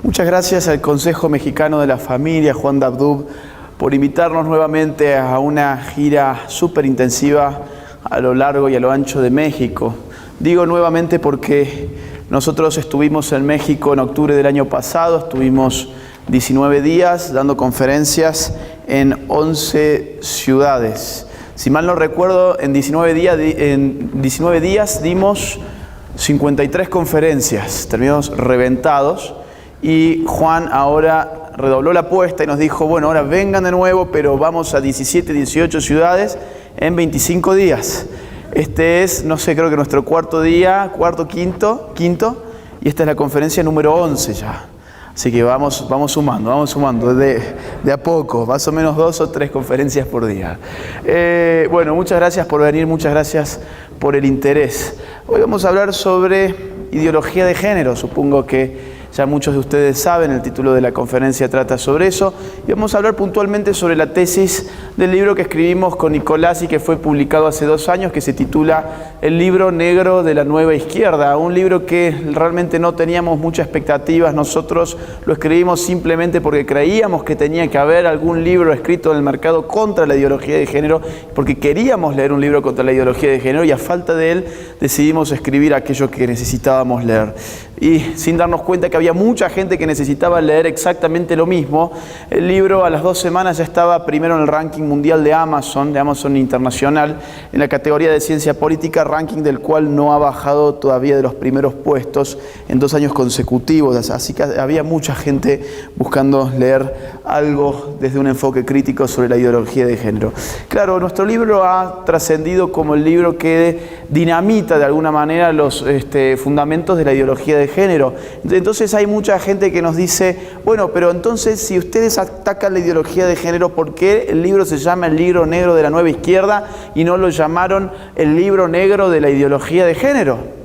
Muchas gracias al Consejo Mexicano de la Familia, Juan Dabdub, por invitarnos nuevamente a una gira súper intensiva a lo largo y a lo ancho de México. Digo nuevamente porque nosotros estuvimos en México en octubre del año pasado, estuvimos 19 días dando conferencias en 11 ciudades. Si mal no recuerdo, en 19 días dimos 53 conferencias, terminamos reventados, y Juan ahora redobló la apuesta y nos dijo, bueno, ahora vengan de nuevo, pero vamos a 17, 18 ciudades en 25 días. Este es, no sé, creo que nuestro quinto, y esta es la conferencia número 11 ya. Así que vamos sumando de a poco, más o menos 2 o 3 conferencias por día. Bueno, muchas gracias por venir, muchas gracias por el interés. Hoy vamos a hablar sobre ideología de género. Supongo que ya muchos de ustedes saben, el título de la conferencia trata sobre eso. Y vamos a hablar puntualmente sobre la tesis del libro que escribimos con Nicolás y que fue publicado hace 2 años, que se titula El libro negro de la nueva izquierda. Un libro que realmente no teníamos muchas expectativas. Nosotros lo escribimos simplemente porque creíamos que tenía que haber algún libro escrito en el mercado contra la ideología de género, porque queríamos leer un libro contra la ideología de género y a falta de él decidimos escribir aquello que necesitábamos leer. Y sin darnos cuenta que había mucha gente que necesitaba leer exactamente lo mismo, el libro a las 2 semanas ya estaba primero en el ranking mundial de Amazon Internacional, en la categoría de ciencia política, ranking del cual no ha bajado todavía de los primeros puestos en 2 años consecutivos. Así que había mucha gente buscando leer algo desde un enfoque crítico sobre la ideología de género. Claro, nuestro libro ha trascendido como el libro que dinamita de alguna manera los fundamentos de la ideología de género. Entonces hay mucha gente que nos dice, bueno, pero entonces si ustedes atacan la ideología de género, ¿por qué el libro se llama El libro negro de la nueva izquierda y no lo llamaron El libro negro de la ideología de género?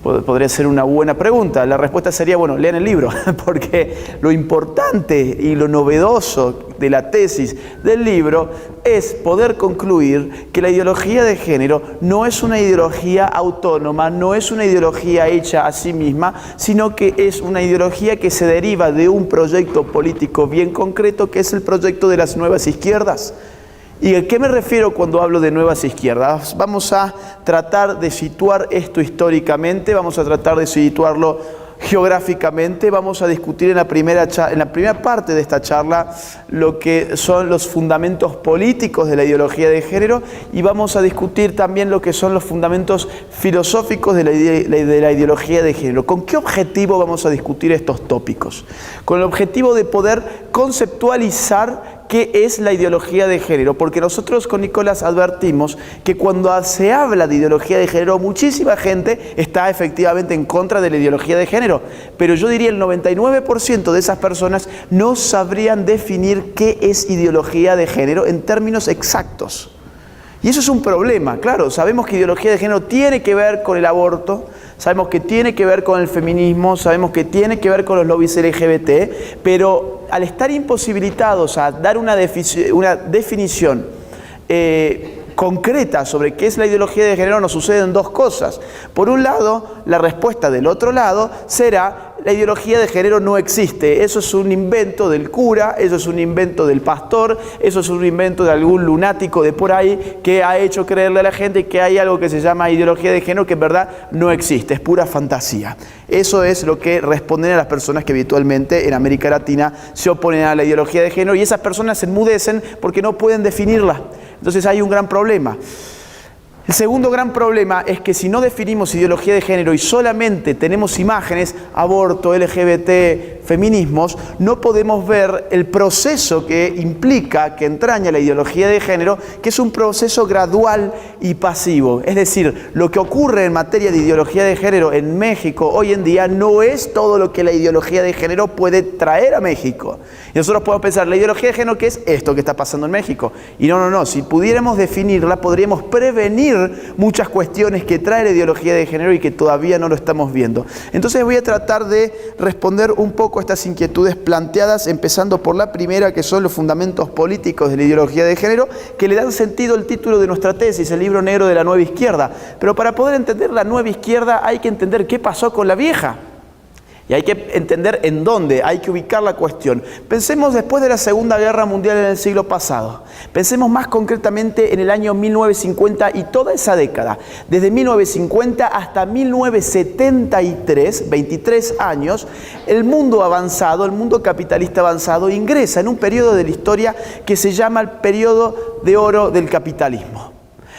Podría ser una buena pregunta. La respuesta sería, bueno, lean el libro, porque lo importante y lo novedoso de la tesis del libro es poder concluir que la ideología de género no es una ideología autónoma, no es una ideología hecha a sí misma, sino que es una ideología que se deriva de un proyecto político bien concreto, que es el proyecto de las nuevas izquierdas. ¿Y a qué me refiero cuando hablo de nuevas izquierdas? Vamos a tratar de situar esto históricamente, vamos a tratar de situarlo geográficamente, vamos a discutir en la primera parte de esta charla lo que son los fundamentos políticos de la ideología de género y vamos a discutir también lo que son los fundamentos filosóficos de la ideología de género. ¿Con qué objetivo vamos a discutir estos tópicos? Con el objetivo de poder conceptualizar qué es la ideología de género, porque nosotros con Nicolás advertimos que cuando se habla de ideología de género, muchísima gente está efectivamente en contra de la ideología de género, pero yo diría el 99% de esas personas no sabrían definir qué es ideología de género en términos exactos. Y eso es un problema, claro, sabemos que ideología de género tiene que ver con el aborto, sabemos que tiene que ver con el feminismo, sabemos que tiene que ver con los lobbies LGBT, pero al estar imposibilitados a dar una definición concreta sobre qué es la ideología de género, nos suceden 2 cosas. Por un lado, la respuesta del otro lado será: la ideología de género no existe, eso es un invento del cura, eso es un invento del pastor, eso es un invento de algún lunático de por ahí que ha hecho creerle a la gente que hay algo que se llama ideología de género que en verdad no existe, es pura fantasía. Eso es lo que responden a las personas que habitualmente en América Latina se oponen a la ideología de género, y esas personas se enmudecen porque no pueden definirla. Entonces hay un gran problema. El segundo gran problema es que si no definimos ideología de género y solamente tenemos imágenes, aborto, LGBT, feminismos, no podemos ver el proceso que implica, que entraña la ideología de género, que es un proceso gradual y pasivo. Es decir, lo que ocurre en materia de ideología de género en México hoy en día no es todo lo que la ideología de género puede traer a México. Y nosotros podemos pensar, la ideología de género, ¿qué es esto que está pasando en México? Y no, si pudiéramos definirla, podríamos prevenir muchas cuestiones que trae la ideología de género y que todavía no lo estamos viendo. Entonces voy a tratar de responder un poco a estas inquietudes planteadas, empezando por la primera, que son los fundamentos políticos de la ideología de género, que le dan sentido al título de nuestra tesis, el libro negro de la nueva izquierda. Pero para poder entender la nueva izquierda hay que entender qué pasó con la vieja. Y hay que entender en dónde, hay que ubicar la cuestión. Pensemos después de la Segunda Guerra Mundial en el siglo pasado. Pensemos más concretamente en el año 1950 y toda esa década. Desde 1950 hasta 1973, 23 años, el mundo avanzado, el mundo capitalista avanzado, ingresa en un periodo de la historia que se llama el periodo de oro del capitalismo.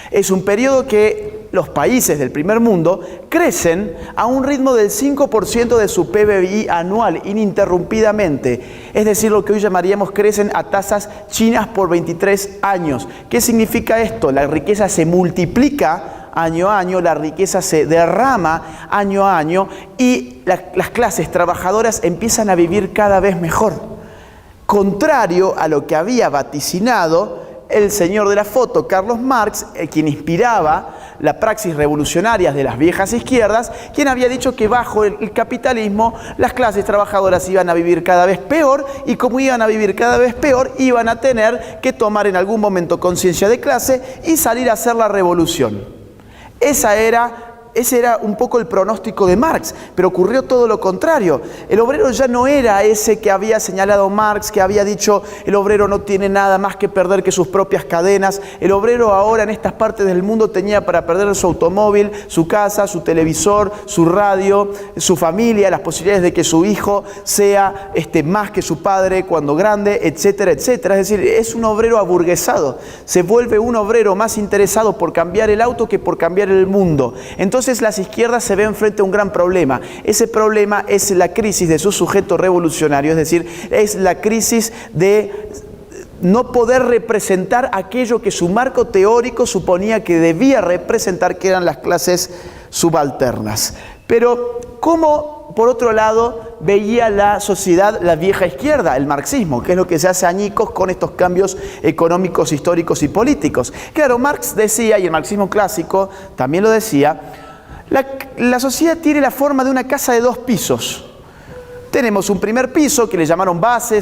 Es un periodo que los países del primer mundo crecen a un ritmo del 5% de su PBI anual, ininterrumpidamente. Es decir, lo que hoy llamaríamos crecen a tasas chinas por 23 años. ¿Qué significa esto? La riqueza se multiplica año a año, la riqueza se derrama año a año y las clases trabajadoras empiezan a vivir cada vez mejor. Contrario a lo que había vaticinado el señor de la foto, Carlos Marx, quien inspiraba la praxis revolucionaria de las viejas izquierdas, quien había dicho que bajo el capitalismo las clases trabajadoras iban a vivir cada vez peor y como iban a vivir cada vez peor, iban a tener que tomar en algún momento conciencia de clase y salir a hacer la revolución. Ese era un poco el pronóstico de Marx, pero ocurrió todo lo contrario. El obrero ya no era ese que había señalado Marx, que había dicho el obrero no tiene nada más que perder que sus propias cadenas. El obrero ahora en estas partes del mundo tenía para perder su automóvil, su casa, su televisor, su radio, su familia, las posibilidades de que su hijo sea más que su padre cuando grande, etcétera, etcétera. Es decir, es un obrero aburguesado. Se vuelve un obrero más interesado por cambiar el auto que por cambiar el mundo. Entonces las izquierdas se ven frente a un gran problema. Ese problema es la crisis de su sujeto revolucionario, es decir, es la crisis de no poder representar aquello que su marco teórico suponía que debía representar, que eran las clases subalternas. Pero, ¿cómo, por otro lado, veía la sociedad la vieja izquierda, el marxismo, que es lo que se hace añicos con estos cambios económicos, históricos y políticos? Claro, Marx decía, y el marxismo clásico también lo decía, la sociedad tiene la forma de una casa de 2 pisos. Tenemos un primer piso que le llamaron base,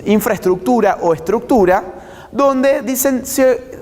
infraestructura o estructura, donde dicen se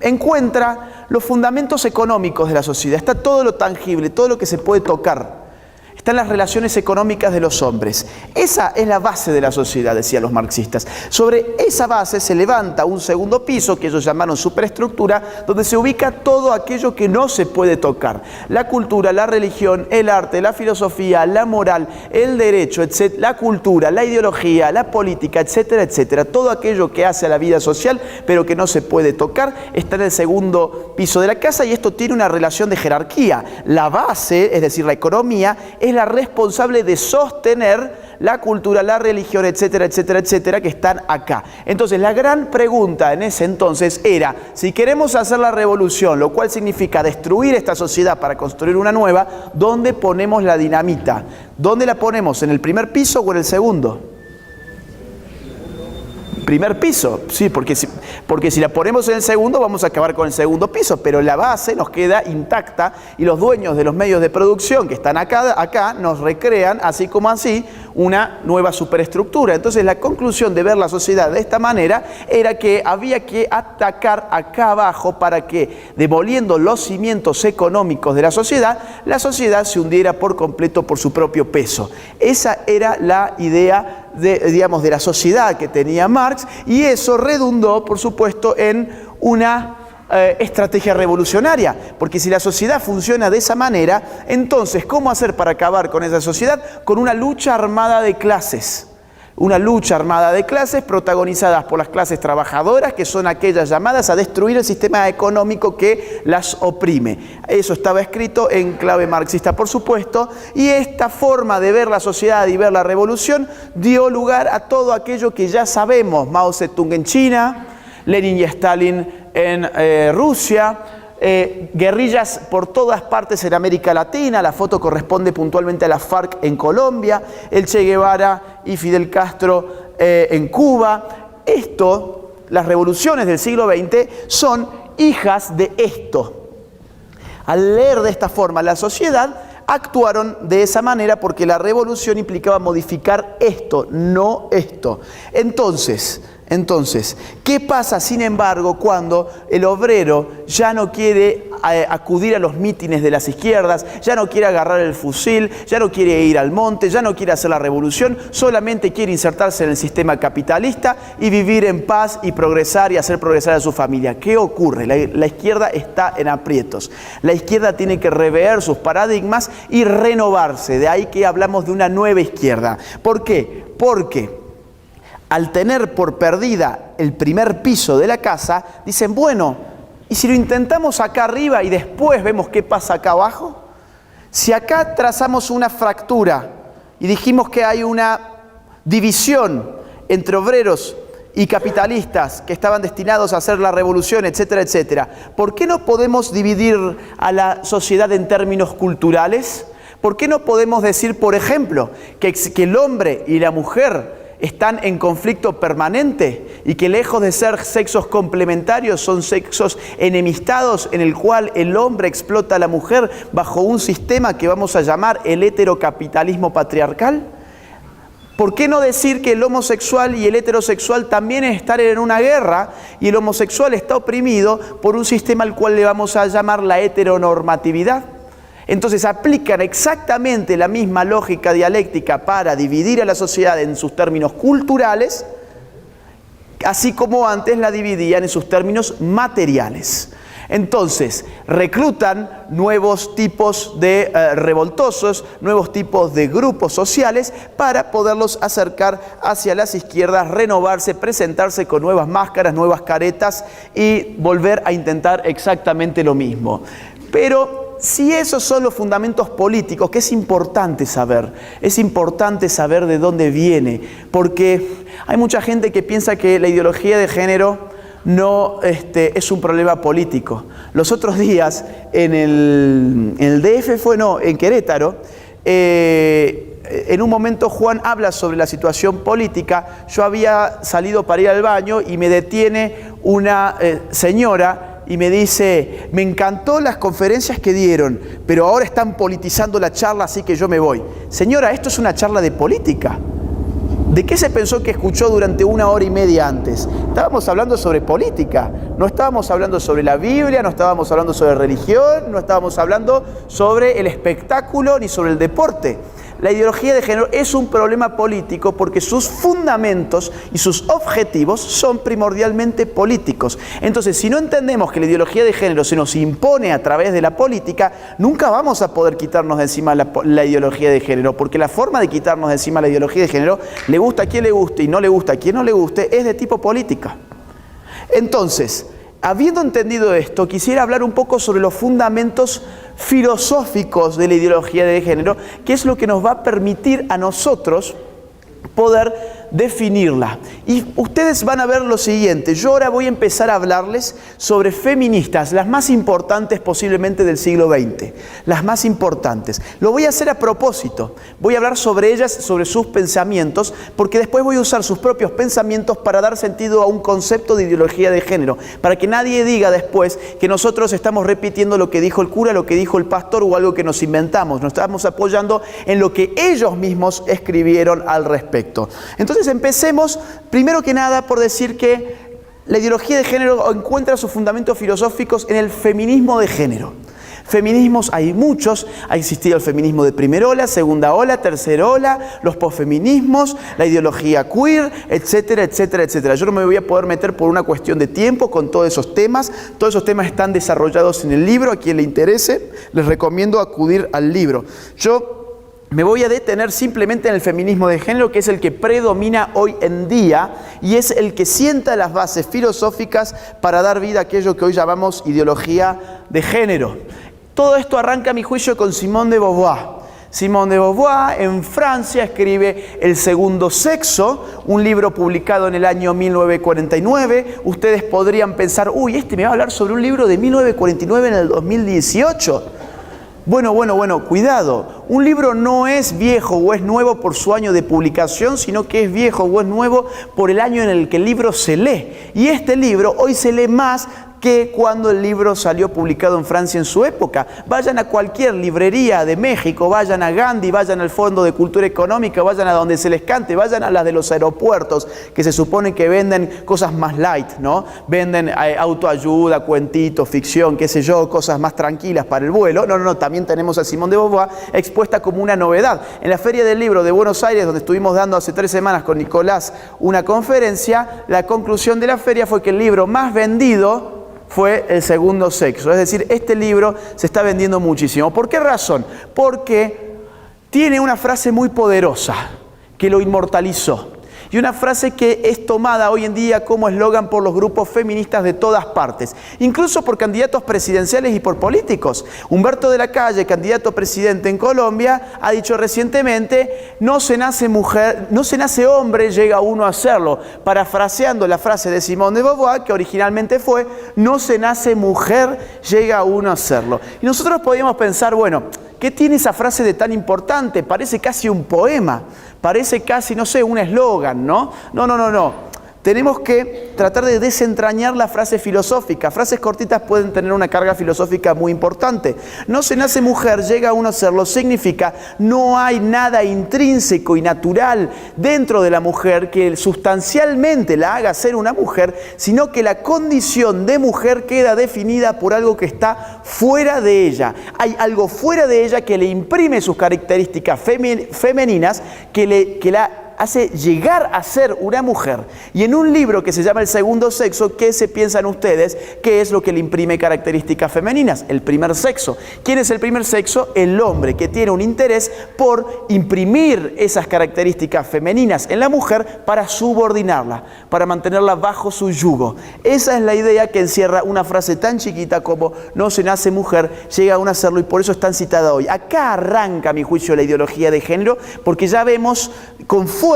encuentra los fundamentos económicos de la sociedad. Está todo lo tangible, todo lo que se puede tocar. Están las relaciones económicas de los hombres. Esa es la base de la sociedad, decían los marxistas. Sobre esa base se levanta un segundo piso, que ellos llamaron superestructura, donde se ubica todo aquello que no se puede tocar. La cultura, la religión, el arte, la filosofía, la moral, el derecho, etc., la cultura, la ideología, la política, etcétera, etcétera. Todo aquello que hace a la vida social, pero que no se puede tocar, está en el segundo piso de la casa y esto tiene una relación de jerarquía. La base, es decir, la economía, es la responsable de sostener la cultura, la religión, etcétera, etcétera, etcétera, que están acá. Entonces, la gran pregunta en ese entonces era, si queremos hacer la revolución, lo cual significa destruir esta sociedad para construir una nueva, ¿dónde ponemos la dinamita? ¿Dónde la ponemos? ¿En el primer piso o en el segundo? Primer piso, sí, porque si la ponemos en el segundo vamos a acabar con el segundo piso, pero la base nos queda intacta y los dueños de los medios de producción que están acá nos recrean así como así una nueva superestructura. Entonces la conclusión de ver la sociedad de esta manera era que había que atacar acá abajo para que, demoliendo los cimientos económicos de la sociedad se hundiera por completo por su propio peso. Esa era la idea de la sociedad que tenía Marx, y eso redundó, por supuesto, en una estrategia revolucionaria, porque si la sociedad funciona de esa manera, entonces, ¿cómo hacer para acabar con esa sociedad? Con una lucha armada de clases. Una lucha armada de clases protagonizadas por las clases trabajadoras, que son aquellas llamadas a destruir el sistema económico que las oprime. Eso estaba escrito en clave marxista, por supuesto, y esta forma de ver la sociedad y ver la revolución dio lugar a todo aquello que ya sabemos: Mao Zedong en China, Lenin y Stalin en Rusia, guerrillas por todas partes en América Latina. La foto corresponde puntualmente a la FARC en Colombia, el Che Guevara y Fidel Castro en Cuba. Las revoluciones del siglo XX son hijas de esto. Al leer de esta forma la sociedad, actuaron de esa manera porque la revolución implicaba modificar esto, no esto. Entonces, ¿qué pasa, sin embargo, cuando el obrero ya no quiere acudir a los mítines de las izquierdas, ya no quiere agarrar el fusil, ya no quiere ir al monte, ya no quiere hacer la revolución, solamente quiere insertarse en el sistema capitalista y vivir en paz y progresar y hacer progresar a su familia. ¿Qué ocurre? La izquierda está en aprietos. La izquierda tiene que rever sus paradigmas y renovarse. De ahí que hablamos de una nueva izquierda. ¿Por qué? Porque al tener por perdida el primer piso de la casa, dicen, bueno, ¿y si lo intentamos acá arriba y después vemos qué pasa acá abajo? Si acá trazamos una fractura y dijimos que hay una división entre obreros y capitalistas que estaban destinados a hacer la revolución, etcétera, etcétera, ¿por qué no podemos dividir a la sociedad en términos culturales? ¿Por qué no podemos decir, por ejemplo, que el hombre y la mujer están en conflicto permanente y que lejos de ser sexos complementarios son sexos enemistados en el cual el hombre explota a la mujer bajo un sistema que vamos a llamar el heterocapitalismo patriarcal? ¿Por qué no decir que el homosexual y el heterosexual también están en una guerra y el homosexual está oprimido por un sistema al cual le vamos a llamar la heteronormatividad? Entonces aplican exactamente la misma lógica dialéctica para dividir a la sociedad en sus términos culturales, así como antes la dividían en sus términos materiales. Entonces, reclutan nuevos tipos de revoltosos, nuevos tipos de grupos sociales para poderlos acercar hacia las izquierdas, renovarse, presentarse con nuevas máscaras, nuevas caretas y volver a intentar exactamente lo mismo. Pero si esos son los fundamentos políticos, que es importante saber de dónde viene, porque hay mucha gente que piensa que la ideología de género no es un problema político. Los otros días en el DF en Querétaro, en un momento Juan habla sobre la situación política. Yo había salido para ir al baño y me detiene una señora y me dice, me encantó las conferencias que dieron, pero ahora están politizando la charla, así que yo me voy. Señora, esto es una charla de política. ¿De qué se pensó que escuchó durante 1 hora y media antes? Estábamos hablando sobre política, no estábamos hablando sobre la Biblia, no estábamos hablando sobre religión, no estábamos hablando sobre el espectáculo ni sobre el deporte. La ideología de género es un problema político porque sus fundamentos y sus objetivos son primordialmente políticos. Entonces, si no entendemos que la ideología de género se nos impone a través de la política, nunca vamos a poder quitarnos de encima la ideología de género, porque la forma de quitarnos de encima la ideología de género, le gusta a quien le guste y no le gusta a quien no le guste, es de tipo política. Entonces, habiendo entendido esto, quisiera hablar un poco sobre los fundamentos filosóficos de la ideología de género, que es lo que nos va a permitir a nosotros poder definirla. Y ustedes van a ver lo siguiente. Yo ahora voy a empezar a hablarles sobre feministas, las más importantes posiblemente del siglo XX, las más importantes. Lo voy a hacer a propósito. Voy a hablar sobre ellas, sobre sus pensamientos, porque después voy a usar sus propios pensamientos para dar sentido a un concepto de ideología de género, para que nadie diga después que nosotros estamos repitiendo lo que dijo el cura, lo que dijo el pastor o algo que nos inventamos. Nos estamos apoyando en lo que ellos mismos escribieron al respecto. Entonces empecemos primero que nada por decir que la ideología de género encuentra sus fundamentos filosóficos en el feminismo de género. Feminismos hay muchos, ha existido el feminismo de primera ola, segunda ola, tercera ola, los posfeminismos, la ideología queer, etcétera, etcétera, etcétera. Yo no me voy a poder meter por una cuestión de tiempo con todos esos temas están desarrollados en el libro. A quien le interese, les recomiendo acudir al libro. Yo me voy a detener simplemente en el feminismo de género, que es el que predomina hoy en día y es el que sienta las bases filosóficas para dar vida a aquello que hoy llamamos ideología de género. Todo esto arranca, a mi juicio, con Simone de Beauvoir. Simone de Beauvoir en Francia escribe El segundo sexo, un libro publicado en el año 1949. Ustedes podrían pensar, este me va a hablar sobre un libro de 1949 en el 2018. Bueno, cuidado. un libro no es viejo o es nuevo por su año de publicación, sino que es viejo o es nuevo por el año en el que el libro se lee. Y este libro hoy se lee más que cuando el libro salió publicado en Francia en su época. Vayan a cualquier librería de México, vayan a Gandhi, vayan al Fondo de Cultura Económica, vayan a donde se les cante, vayan a las de los aeropuertos, que se supone que venden cosas más light, ¿no? Venden autoayuda, cuentitos, ficción, qué sé yo, cosas más tranquilas para el vuelo. No, también tenemos a Simone de Beauvoir expuesta como una novedad. En la Feria del Libro de Buenos Aires, donde estuvimos dando hace 3 semanas con Nicolás una conferencia, la conclusión de la feria fue que el libro más vendido fue El segundo sexo. Es decir, este libro se está vendiendo muchísimo. ¿Por qué razón? Porque tiene una frase muy poderosa que lo inmortalizó. Y una frase que es tomada hoy en día como eslogan por los grupos feministas de todas partes, incluso por candidatos presidenciales y por políticos. Humberto de la Calle, candidato a presidente en Colombia, ha dicho recientemente: no se nace mujer, no se nace hombre, llega uno a serlo, parafraseando la frase de Simone de Beauvoir, que originalmente fue: no se nace mujer, llega uno a serlo. Y nosotros podríamos pensar, bueno, ¿qué tiene esa frase de tan importante? Parece casi un poema, parece casi, no sé, un eslogan, ¿no? No. Tenemos que tratar de desentrañar la frase filosófica. Frases cortitas pueden tener una carga filosófica muy importante. No se nace mujer, llega uno a serlo. Significa, no hay nada intrínseco y natural dentro de la mujer que sustancialmente la haga ser una mujer, sino que la condición de mujer queda definida por algo que está fuera de ella. Hay algo fuera de ella que le imprime sus características femeninas, que la hace llegar a ser una mujer. Y en un libro que se llama El segundo sexo, ¿qué se piensan ustedes? ¿Qué es lo que le imprime características femeninas? El primer sexo. ¿Quién es el primer sexo? El hombre, que tiene un interés por imprimir esas características femeninas en la mujer para subordinarla, para mantenerla bajo su yugo. Esa es la idea que encierra una frase tan chiquita como no se nace mujer, llega a hacerlo, y por eso es tan citada hoy. Acá arranca, a mi juicio, la ideología de género, porque ya vemos con fuerza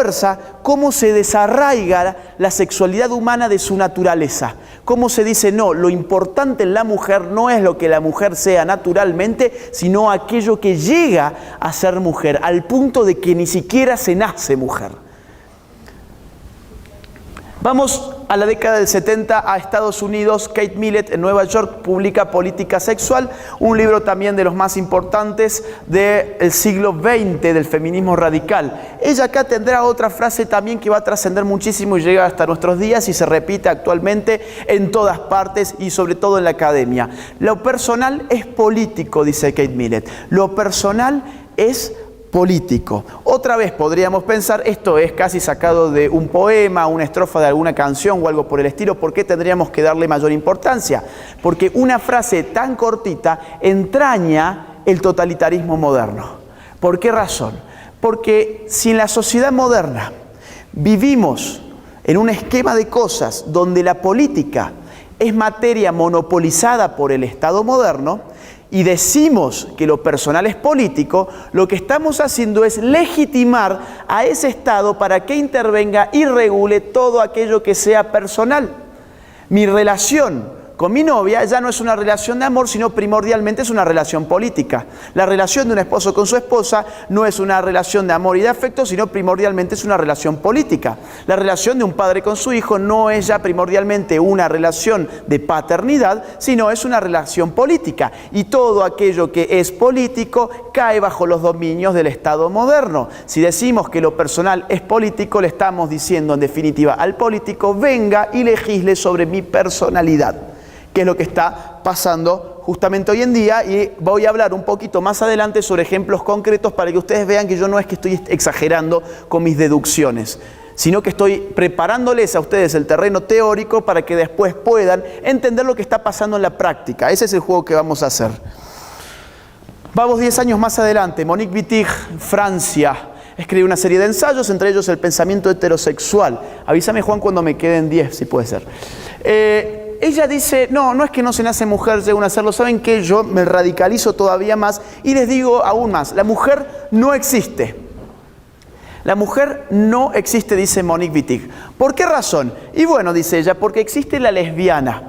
cómo se desarraiga la sexualidad humana de su naturaleza. Cómo se dice, no, lo importante en la mujer no es lo que la mujer sea naturalmente, sino aquello que llega a ser mujer, al punto de que ni siquiera se nace mujer. Vamos a la década del 70 a Estados Unidos. Kate Millett en Nueva York publica Política Sexual, un libro también de los más importantes del siglo XX, del feminismo radical. Ella acá tendrá otra frase también que va a trascender muchísimo y llega hasta nuestros días y se repite actualmente en todas partes y sobre todo en la academia. Lo personal es político, dice Kate Millett. Lo personal es político. Otra vez podríamos pensar, esto es casi sacado de un poema, una estrofa de alguna canción o algo por el estilo. ¿Por qué tendríamos que darle mayor importancia? Porque una frase tan cortita entraña el totalitarismo moderno. ¿Por qué razón? Porque si en la sociedad moderna vivimos en un esquema de cosas donde la política es materia monopolizada por el Estado moderno, y decimos que lo personal es político, lo que estamos haciendo es legitimar a ese Estado para que intervenga y regule todo aquello que sea personal. Mi relación con mi novia ya no es una relación de amor, sino primordialmente es una relación política. La relación de un esposo con su esposa no es una relación de amor y de afecto, sino primordialmente es una relación política. La relación de un padre con su hijo no es ya primordialmente una relación de paternidad, sino es una relación política. Y todo aquello que es político cae bajo los dominios del Estado moderno. Si decimos que lo personal es político, le estamos diciendo en definitiva al político: venga y legisle sobre mi personalidad. Que es lo que está pasando justamente hoy en día, y voy a hablar un poquito más adelante sobre ejemplos concretos para que ustedes vean que yo no es que estoy exagerando con mis deducciones, sino que estoy preparándoles a ustedes el terreno teórico para que después puedan entender lo que está pasando en la práctica. Ese es el juego que vamos a hacer. Vamos 10 años más adelante. Monique Wittig, Francia, escribe una serie de ensayos, entre ellos El pensamiento heterosexual. Avísame, Juan, cuando me queden 10, si puede ser. Ella dice, no es que no se nace mujer, llega a hacerlo. ¿Saben qué? Yo me radicalizo todavía más y les digo aún más. La mujer no existe. La mujer no existe, dice Monique Wittig. ¿Por qué razón? Y bueno, dice ella, porque existe la lesbiana.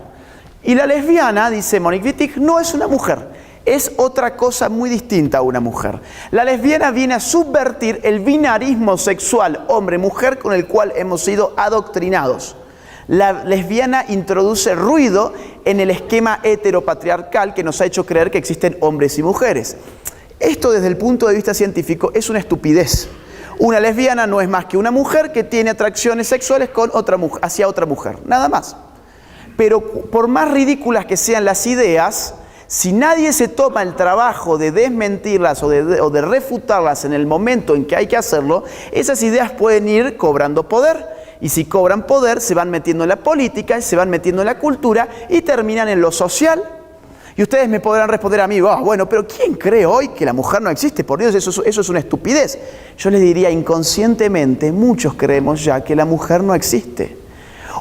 Y la lesbiana, dice Monique Wittig, no es una mujer. es otra cosa muy distinta a una mujer. La lesbiana viene a subvertir el binarismo sexual hombre-mujer con el cual hemos sido adoctrinados. La lesbiana introduce ruido en el esquema heteropatriarcal que nos ha hecho creer que existen hombres y mujeres. Esto desde el punto de vista científico es una estupidez. Una lesbiana no es más que una mujer que tiene atracciones sexuales con hacia otra mujer, nada más. Pero por más ridículas que sean las ideas, si nadie se toma el trabajo de desmentirlas o de refutarlas en el momento en que hay que hacerlo, esas ideas pueden ir cobrando poder. Y si cobran poder, se van metiendo en la política, se van metiendo en la cultura y terminan en lo social. Y ustedes me podrán responder a mí, bueno, pero ¿quién cree hoy que la mujer no existe? Por Dios, eso es una estupidez. Yo les diría, inconscientemente, muchos creemos ya que la mujer no existe.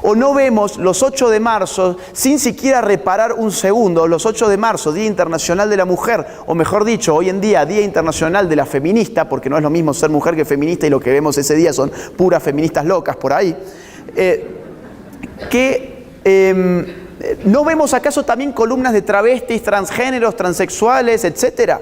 O no vemos los 8 de marzo, sin siquiera reparar un segundo, los 8 de marzo, Día Internacional de la Mujer, o mejor dicho, hoy en día, Día Internacional de la Feminista, porque no es lo mismo ser mujer que feminista, y lo que vemos ese día son puras feministas locas por ahí, ¿no vemos acaso también columnas de travestis, transgéneros, transexuales, etcétera?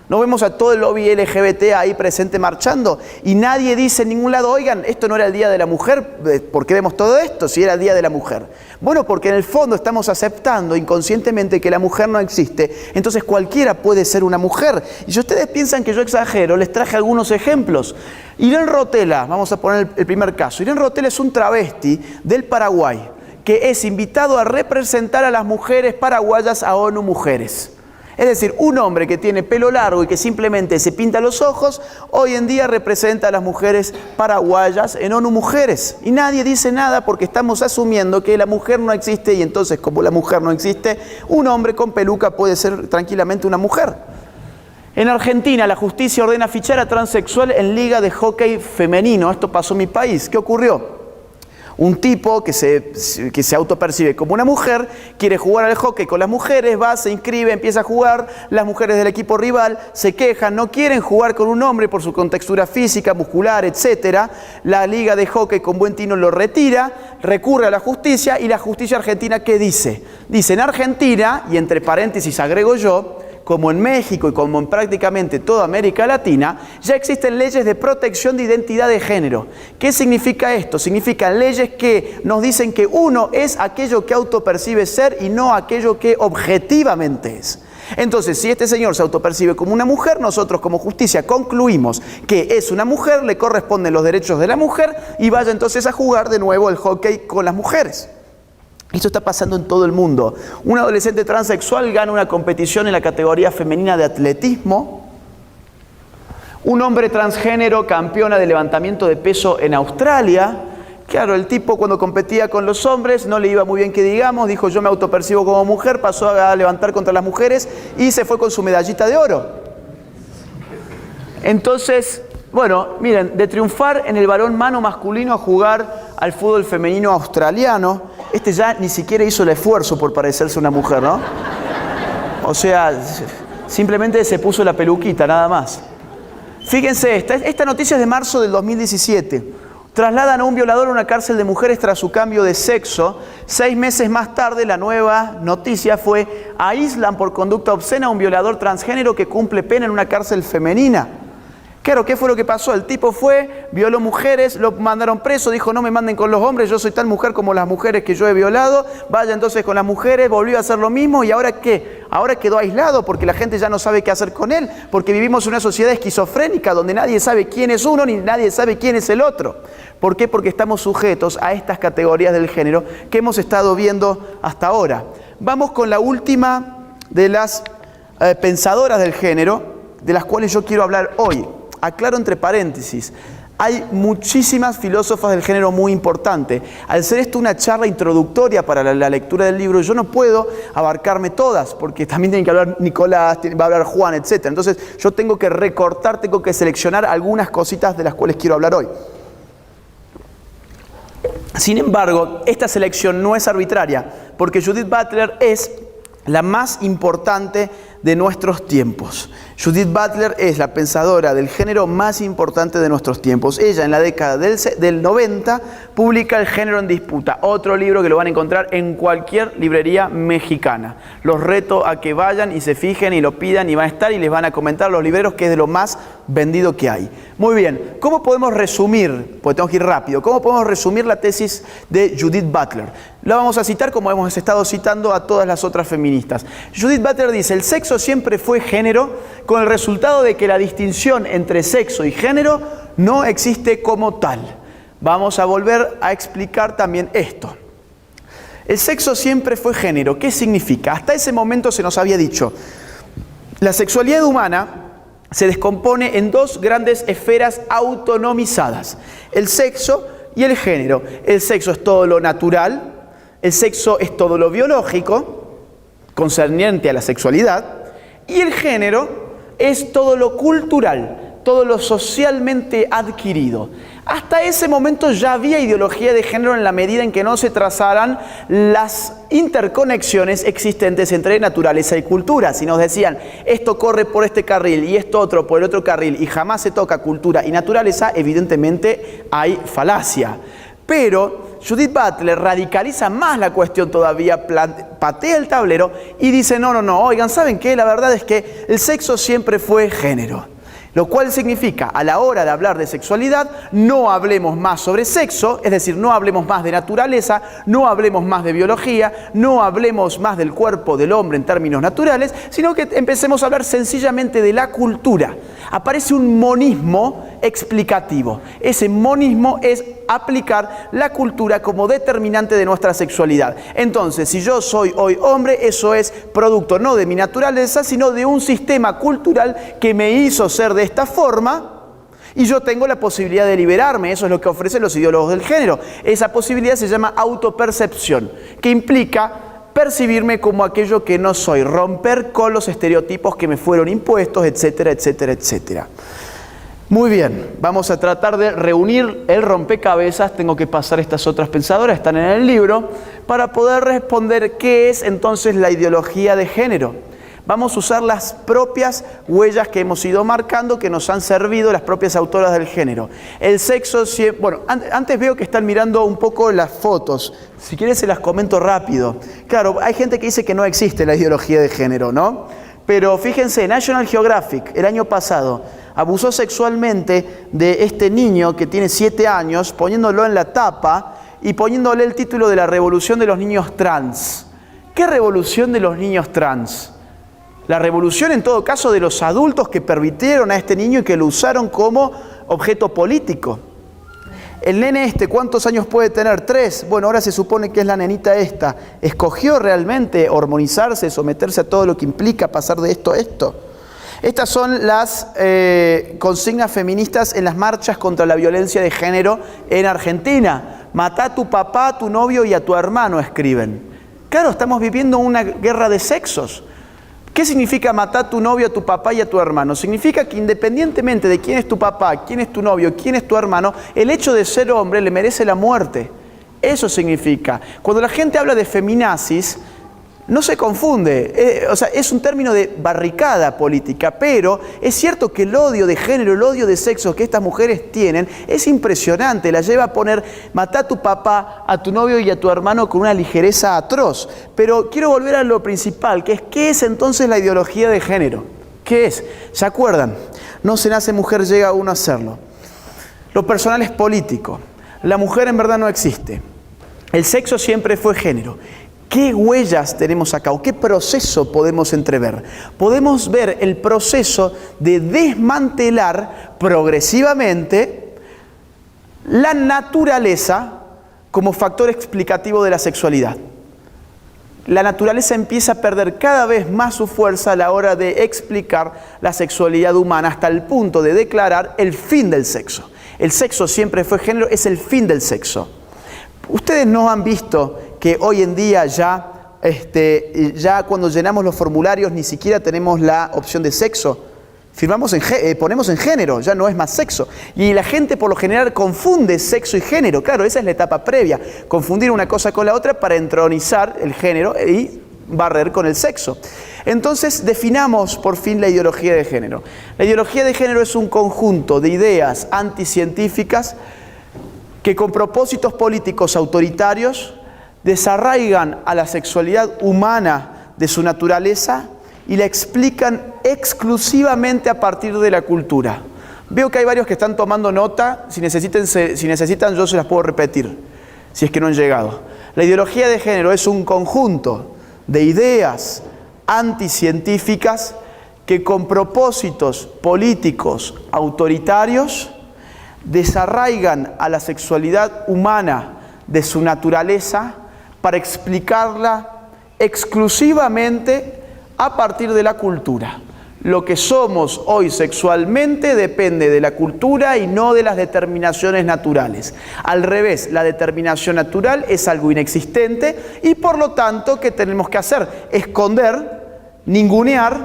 ¿No vemos a todo el lobby LGBT ahí presente marchando? Y nadie dice en ningún lado, oigan, esto no era el Día de la Mujer, ¿por qué vemos todo esto si era el Día de la Mujer? Bueno, porque en el fondo estamos aceptando inconscientemente que la mujer no existe, entonces cualquiera puede ser una mujer. Y si ustedes piensan que yo exagero, les traje algunos ejemplos. Irene Rotella, vamos a poner el primer caso. Irene Rotella es un travesti del Paraguay, que es invitado a representar a las mujeres paraguayas a ONU Mujeres. Es decir, un hombre que tiene pelo largo y que simplemente se pinta los ojos, hoy en día representa a las mujeres paraguayas en ONU Mujeres. Y nadie dice nada porque estamos asumiendo que la mujer no existe y entonces, como la mujer no existe, un hombre con peluca puede ser tranquilamente una mujer. En Argentina, la justicia ordena fichar a transexual en liga de hockey femenino. Esto pasó en mi país. ¿Qué ocurrió? Un tipo que se autopercibe como una mujer, quiere jugar al hockey con las mujeres, va, se inscribe, empieza a jugar, las mujeres del equipo rival se quejan, no quieren jugar con un hombre por su contextura física, muscular, etc. La liga de hockey con buen tino lo retira, recurre a la justicia y la justicia argentina, ¿qué dice? Dice, en Argentina, y entre paréntesis agrego yo, como en México y como en prácticamente toda América Latina, ya existen leyes de protección de identidad de género. ¿Qué significa esto? Significan leyes que nos dicen que uno es aquello que autopercibe ser y no aquello que objetivamente es. Entonces, si este señor se autopercibe como una mujer, nosotros como justicia concluimos que es una mujer, le corresponden los derechos de la mujer y vaya entonces a jugar de nuevo el hockey con las mujeres. Esto está pasando en todo el mundo. Un adolescente transexual gana una competición en la categoría femenina de atletismo. Un hombre transgénero campeona de levantamiento de peso en Australia. Claro, el tipo cuando competía con los hombres no le iba muy bien que digamos, dijo yo me autopercibo como mujer, pasó a levantar contra las mujeres y se fue con su medallita de oro. Entonces, bueno, miren, de triunfar en el balonmano masculino a jugar al fútbol femenino australiano, este ya ni siquiera hizo el esfuerzo por parecerse una mujer, ¿no? O sea, simplemente se puso la peluquita, nada más. Fíjense, esta noticia es de marzo del 2017. Trasladan a un violador a una cárcel de mujeres tras su cambio de sexo. 6 meses más tarde, la nueva noticia fue: aíslan por conducta obscena a un violador transgénero que cumple pena en una cárcel femenina. Claro, ¿qué fue lo que pasó? El tipo fue, violó mujeres, lo mandaron preso, dijo no me manden con los hombres, yo soy tal mujer como las mujeres que yo he violado, vaya entonces con las mujeres, volvió a hacer lo mismo y ¿ahora qué? Ahora quedó aislado porque la gente ya no sabe qué hacer con él, porque vivimos en una sociedad esquizofrénica donde nadie sabe quién es uno ni nadie sabe quién es el otro. ¿Por qué? Porque estamos sujetos a estas categorías del género que hemos estado viendo hasta ahora. Vamos con la última de las pensadoras del género, de las cuales yo quiero hablar hoy. Aclaro entre paréntesis, hay muchísimas filósofas del género muy importantes. Al ser esto una charla introductoria para la lectura del libro, yo no puedo abarcarme todas, porque también tiene que hablar Nicolás, va a hablar Juan, etc. Entonces yo tengo que recortar, tengo que seleccionar algunas cositas de las cuales quiero hablar hoy. Sin embargo, esta selección no es arbitraria, porque Judith Butler es la más importante de nuestros tiempos. Judith Butler es la pensadora del género más importante de nuestros tiempos. Ella en la década del 90 publica El género en disputa, otro libro que lo van a encontrar en cualquier librería mexicana. Los reto a que vayan y se fijen y lo pidan y van a estar y les van a comentar los libreros que es de lo más vendido que hay. Muy bien, ¿cómo podemos resumir? Porque tengo que ir rápido. ¿Cómo podemos resumir la tesis de Judith Butler? La vamos a citar como hemos estado citando a todas las otras feministas. Judith Butler dice, el sexo siempre fue género, con el resultado de que la distinción entre sexo y género no existe como tal. Vamos a volver a explicar también esto. El sexo siempre fue género. ¿Qué significa? Hasta ese momento se nos había dicho, la sexualidad humana se descompone en dos grandes esferas autonomizadas, el sexo y el género. El sexo es todo lo natural, el sexo es todo lo biológico, concerniente a la sexualidad, y el género es todo lo cultural, todo lo socialmente adquirido. Hasta ese momento ya había ideología de género en la medida en que no se trazaran las interconexiones existentes entre naturaleza y cultura. Si nos decían, esto corre por este carril y esto otro por el otro carril y jamás se toca cultura y naturaleza, evidentemente hay falacia. Pero Judith Butler radicaliza más la cuestión todavía, patea el tablero y dice, no, oigan, ¿saben qué? La verdad es que el sexo siempre fue género. Lo cual significa, a la hora de hablar de sexualidad, no hablemos más sobre sexo, es decir, no hablemos más de naturaleza, no hablemos más de biología, no hablemos más del cuerpo del hombre en términos naturales, sino que empecemos a hablar sencillamente de la cultura. Aparece un monismo explicativo. Ese monismo es aplicar la cultura como determinante de nuestra sexualidad. Entonces, si yo soy hoy hombre, eso es producto no de mi naturaleza, sino de un sistema cultural que me hizo ser de esta forma y yo tengo la posibilidad de liberarme. Eso es lo que ofrecen los ideólogos del género. Esa posibilidad se llama autopercepción, que implica percibirme como aquello que no soy, romper con los estereotipos que me fueron impuestos, etcétera, etcétera, etcétera. Muy bien, vamos a tratar de reunir el rompecabezas. Tengo que pasar estas otras pensadoras, están en el libro, para poder responder qué es entonces la ideología de género. Vamos a usar las propias huellas que hemos ido marcando, que nos han servido las propias autoras del género. El sexo, bueno, antes veo que están mirando un poco las fotos. Si quieren se las comento rápido. Claro, hay gente que dice que no existe la ideología de género, ¿no? Pero fíjense, National Geographic, el año pasado, abusó sexualmente de este niño que tiene 7 años, poniéndolo en la tapa y poniéndole el título de la revolución de los niños trans. ¿Qué revolución de los niños trans? La revolución, en todo caso, de los adultos que permitieron a este niño y que lo usaron como objeto político. El nene ¿cuántos años puede tener? 3. Bueno, ahora se supone que es la nenita esta. ¿Escogió realmente hormonizarse, someterse a todo lo que implica pasar de esto a esto? Estas son las consignas feministas en las marchas contra la violencia de género en Argentina. Matá a tu papá, a tu novio y a tu hermano, escriben. Claro, estamos viviendo una guerra de sexos. ¿Qué significa matar a tu novio, a tu papá y a tu hermano? Significa que independientemente de quién es tu papá, quién es tu novio, quién es tu hermano, el hecho de ser hombre le merece la muerte. Eso significa. Cuando la gente habla de feminazis, no se confunde, o sea, es un término de barricada política, pero es cierto que el odio de género, el odio de sexo que estas mujeres tienen es impresionante, la lleva a poner, matá a tu papá, a tu novio y a tu hermano con una ligereza atroz. Pero quiero volver a lo principal, que es ¿qué es entonces la ideología de género? ¿Qué es? ¿Se acuerdan? No se nace mujer, llega uno a serlo. Lo personal es político, la mujer en verdad no existe, el sexo siempre fue género. ¿Qué huellas tenemos acá o qué proceso podemos entrever? Podemos ver el proceso de desmantelar progresivamente la naturaleza como factor explicativo de la sexualidad. La naturaleza empieza a perder cada vez más su fuerza a la hora de explicar la sexualidad humana hasta el punto de declarar el fin del sexo. El sexo siempre fue género, es el fin del sexo. Ustedes no han visto que hoy en día ya cuando llenamos los formularios ni siquiera tenemos la opción de sexo. Ponemos en género, ya no es más sexo. Y la gente por lo general confunde sexo y género. Claro, esa es la etapa previa. Confundir una cosa con la otra para entronizar el género y barrer con el sexo. Entonces definamos por fin la ideología de género. La ideología de género es un conjunto de ideas anticientíficas que con propósitos políticos autoritarios desarraigan a la sexualidad humana de su naturaleza y la explican exclusivamente a partir de la cultura. Veo que hay varios que están tomando nota, si necesitan yo se las puedo repetir, si es que no han llegado. La ideología de género es un conjunto de ideas anticientíficas que con propósitos políticos autoritarios desarraigan a la sexualidad humana de su naturaleza para explicarla exclusivamente a partir de la cultura. Lo que somos hoy sexualmente depende de la cultura y no de las determinaciones naturales. Al revés, la determinación natural es algo inexistente y por lo tanto, ¿qué tenemos que hacer? Esconder, ningunear,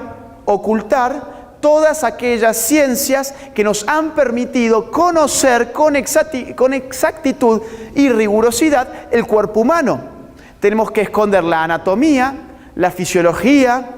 ocultar todas aquellas ciencias que nos han permitido conocer con exactitud y rigurosidad el cuerpo humano. Tenemos que esconder la anatomía, la fisiología,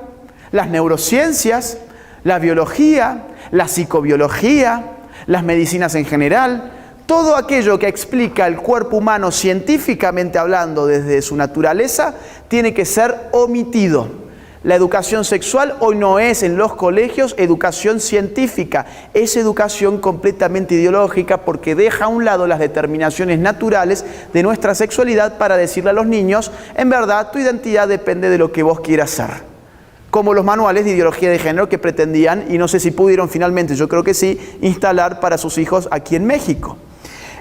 las neurociencias, la biología, la psicobiología, las medicinas en general, todo aquello que explica el cuerpo humano científicamente hablando desde su naturaleza, tiene que ser omitido. La educación sexual hoy no es en los colegios educación científica, es educación completamente ideológica porque deja a un lado las determinaciones naturales de nuestra sexualidad para decirle a los niños, en verdad tu identidad depende de lo que vos quieras ser. Como los manuales de ideología de género que pretendían, y no sé si pudieron finalmente, yo creo que sí, instalar para sus hijos aquí en México.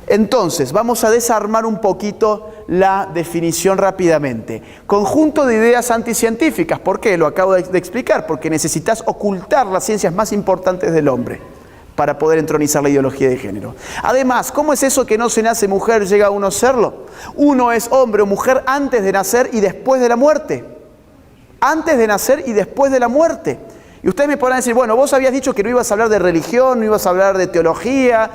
Entonces, vamos a desarmar un poquito la definición rápidamente. Conjunto de ideas anticientíficas. ¿Por qué? Lo acabo de explicar. Porque necesitas ocultar las ciencias más importantes del hombre para poder entronizar la ideología de género. Además, ¿cómo es eso que no se nace mujer, llega uno a serlo? Uno es hombre o mujer antes de nacer y después de la muerte. Antes de nacer y después de la muerte. Y ustedes me podrán decir, bueno, vos habías dicho que no ibas a hablar de religión, no ibas a hablar de teología.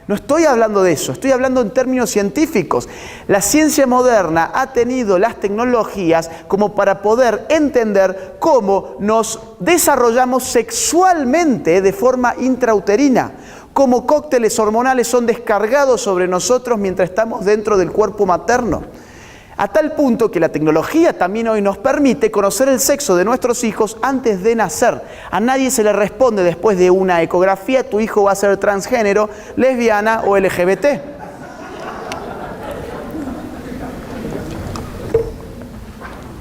No estoy hablando de eso, estoy hablando en términos científicos. La ciencia moderna ha tenido las tecnologías como para poder entender cómo nos desarrollamos sexualmente de forma intrauterina, cómo cócteles hormonales son descargados sobre nosotros mientras estamos dentro del cuerpo materno. A tal punto que la tecnología también hoy nos permite conocer el sexo de nuestros hijos antes de nacer. A nadie se le responde después de una ecografía, tu hijo va a ser transgénero, lesbiana o LGBT.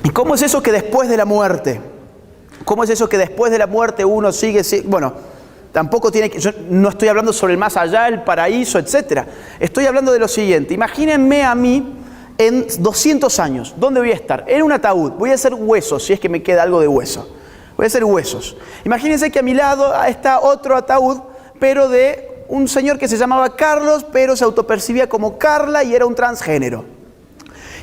¿Y cómo es eso que después de la muerte? ¿Cómo es eso que después de la muerte uno sigue? Bueno, tampoco tiene que... Yo no estoy hablando sobre el más allá, el paraíso, etc. Estoy hablando de lo siguiente. Imagínense a mí en 200 años, ¿dónde voy a estar? En un ataúd, voy a hacer huesos, si es que me queda algo de hueso. Voy a hacer huesos. Imagínense que a mi lado está otro ataúd, pero de un señor que se llamaba Carlos, pero se autopercibía como Carla y era un transgénero.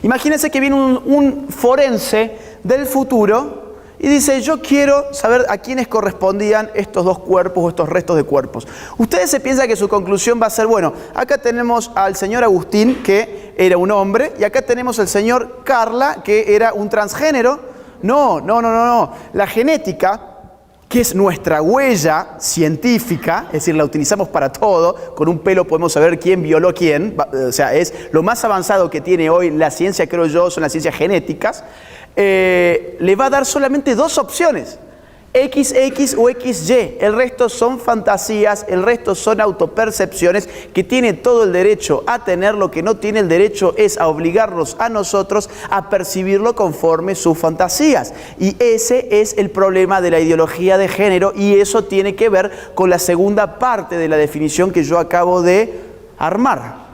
Imagínense que viene un forense del futuro y dice, yo quiero saber a quiénes correspondían estos dos cuerpos o estos restos de cuerpos. Ustedes se piensan que su conclusión va a ser, bueno, acá tenemos al señor Agustín, que era un hombre, y acá tenemos al señor Carla, que era un transgénero. No. La genética, que es nuestra huella científica, es decir, la utilizamos para todo, con un pelo podemos saber quién violó quién, o sea, es lo más avanzado que tiene hoy la ciencia, creo yo, son las ciencias genéticas, le va a dar solamente dos opciones, XX o XY, el resto son fantasías, el resto son autopercepciones que tiene todo el derecho a tener, lo que no tiene el derecho es a obligarnos a nosotros a percibirlo conforme sus fantasías. Y ese es el problema de la ideología de género y eso tiene que ver con la segunda parte de la definición que yo acabo de armar.